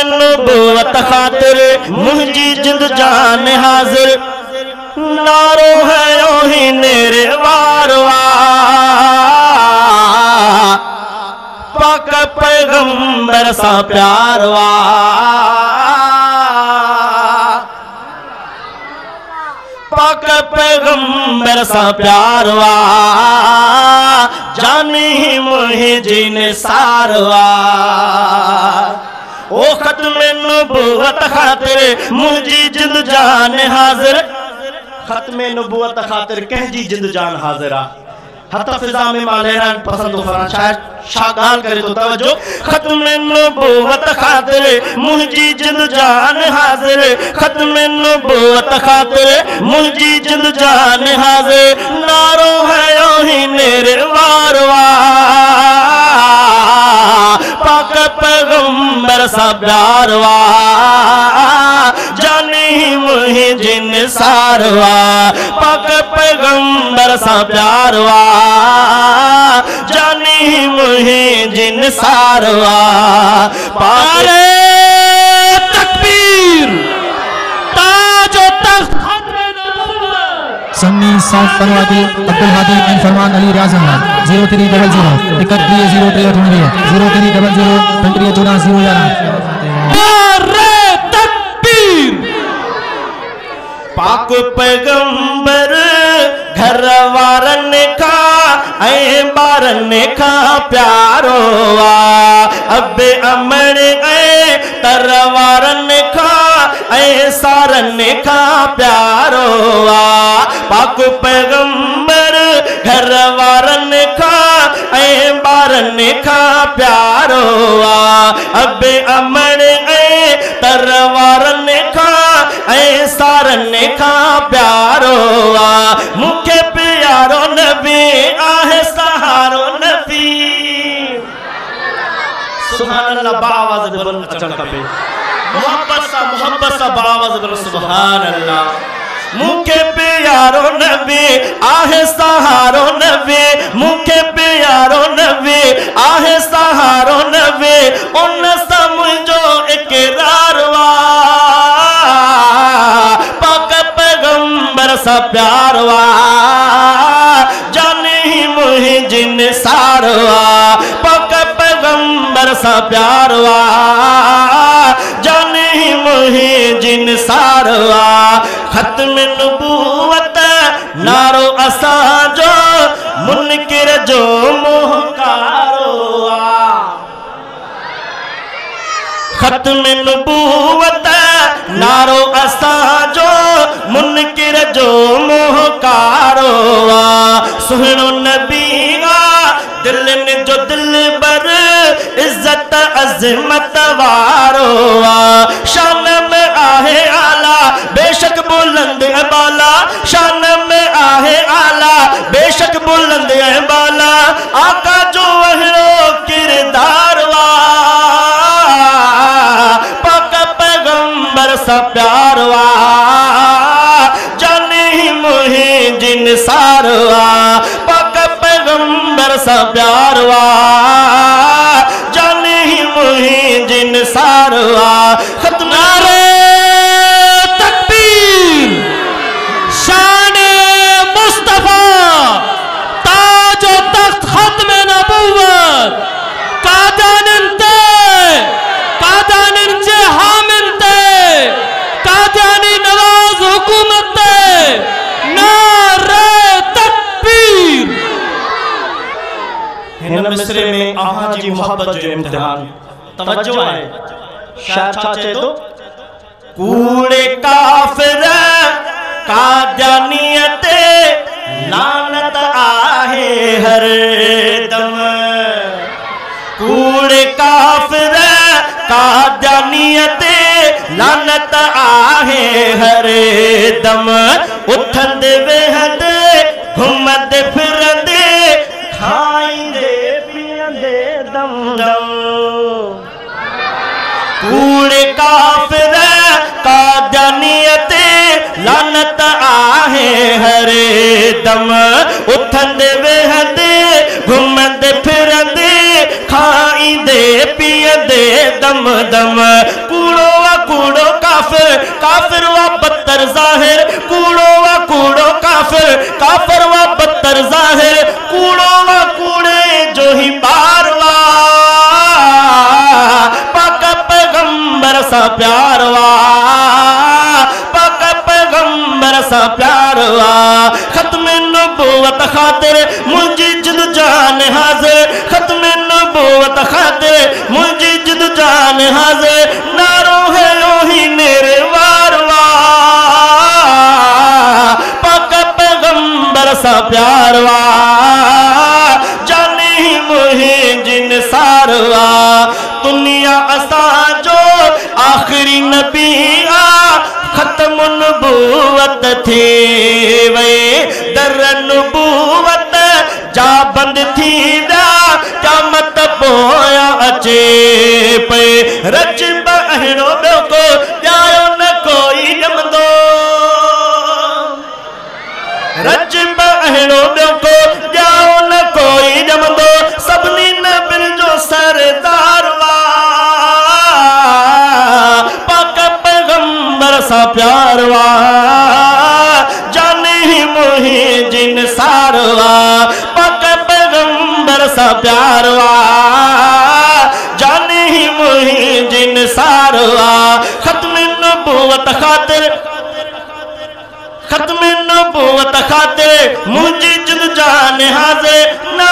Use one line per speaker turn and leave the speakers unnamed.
में नबूवत खातिर मुझी जिंद जान हाजिर नारो है ओही नेरे वारवा पाक पैगंबर सा प्यारवा पाक पैगंबर सा प्यारवा जानी मुही जिन सारवा ओ खत्म नबूवत खातिर मुझी जिंद जान हाजिर खत्म नबूवत खातिर कहजी जिंद जान हाजिरा हत्ता फिजा में मालेरान पसंद फरान शायद शागाल करे तो तवज्जो खत्म नबूवत खातिर मुझी जिंद जान हाजिर खत्म नबूवत खातिर मुझी जिंद जान हाजिर नारो है ओही नेरे वारवा पाक पैगंबर सा प्यारवा जानी मुही जिन सारवा पाक पैगंबर सा प्यारवा जानी मुही जिन सारवा पारे तकबीर ताजो तख्त
सन्नी साफ फरवादी अब्दुल हादी एंड फरमान अली रियाज अहमद 0300 3103 0300
तकबीर पाक पैगंबर घर वारन का ऐ बारन का प्यारोवा अबे अमर ऐ तरवारन का ऐ सारन का प्यारोवा पाक पैगंबर घर वारन का ऐ बारन का प्यारोवा अबे अमर ऐ तरवारन का ऐ सारन का प्यारोवा मुखे प्यारो नबी आहे सहारो नबी सुभान अल्लाह बावाज बुलंद अचन कपे मोहब्बत सा बावाज बुलंद सुभान अल्लाह मुखे प्यारो नबी आहे सहारो नबी मुखे प्यारो नबी आहे सहारो नबी उन समझो इकरारवा पाक पैगंबर सा प्यारवा जानी मुही जिन सारवा पाक पैगंबर सा प्यारवा जानी मुही जिन सारवा खत्म नबूवत नारो असा जो मुनकिर जो मोहकारोवा खत्म नबूवत नारो असा जो मुनकिर जो मोहकारोवा सुहनो नबीगा दिल ने जो दिल बर इज्जत अजमत वारोवा शान में आहे आला बेशक बुलंद है बाला शान में आहे आला बेशक बुलंद है बाला आका जो वहरो किरदारवा पाक पैगंबर सा प्यारवा जानी मुही जिन सारवा पाक पैगंबर सा प्यारवा जानी मुही जिन सारवा खत्म तकबीर शान मुस्तफा ताजो तख्त खत्म नबूवत कादानंते कादानंचे हामिनते कादानी नवाज हुकूमते नारे तकबीर हिन मिसरे में आहा जी मोहब्बत जो इम्तिहान तवज्जो है शायद चाचे तो कूड़े काफिर कादियानियते लानत आहे हर दम कूड़े काफिर कादियानियते लानत आहे हर दम उठंद वेहद घुमद फिरंद खाइंदे पियंदे दम दम कूड़े काफिर कादियानियते लानत आहे हरे दम उठंद वेहद घुमंद फिरंद खाइंदे पियंदे दम दम कूड़ो व कूड़ो काफिर काफिर व बदतर जाहिर कूड़ो व कूड़ो काफिर काफिर व बदतर जाहिर कूड़ो व कूड़े जो ही बारवा पाक पैगंबर सा प्यारवा पाक पैगंबर सा प्यारवा खत्म नबूवत खातिर मुझी जिद जान हाजिर खत्म नबूवत खातिर मुझी जिद जान हाजिर नारो है ओही मेरे वारवा पाक पैगंबर सा प्यारवा जाने ही मुहे जिन सारवा दुनिया असा जो आखिरी नबी आ खत्म नबूवत थी वे दर नबूवत जा बंद थी दा क्या मत पोया अचे पे रच बहनो ॿियो को ॼायो न कोई ॼमंदो रच बहनो ॿियो को ॼायो न कोई ॼमंदो सभिनी नबियुनि जो सरदार वा पाक पैगंबर सा प्यारवा जाने ही मोही जिन सारवा पाक पैगंबर सा प्यारवा जाने ही मोही जिन सारवा खत्म नबूवत खातिर खत्म नबूवत खातिर मुझी जिद जान हाजिर ना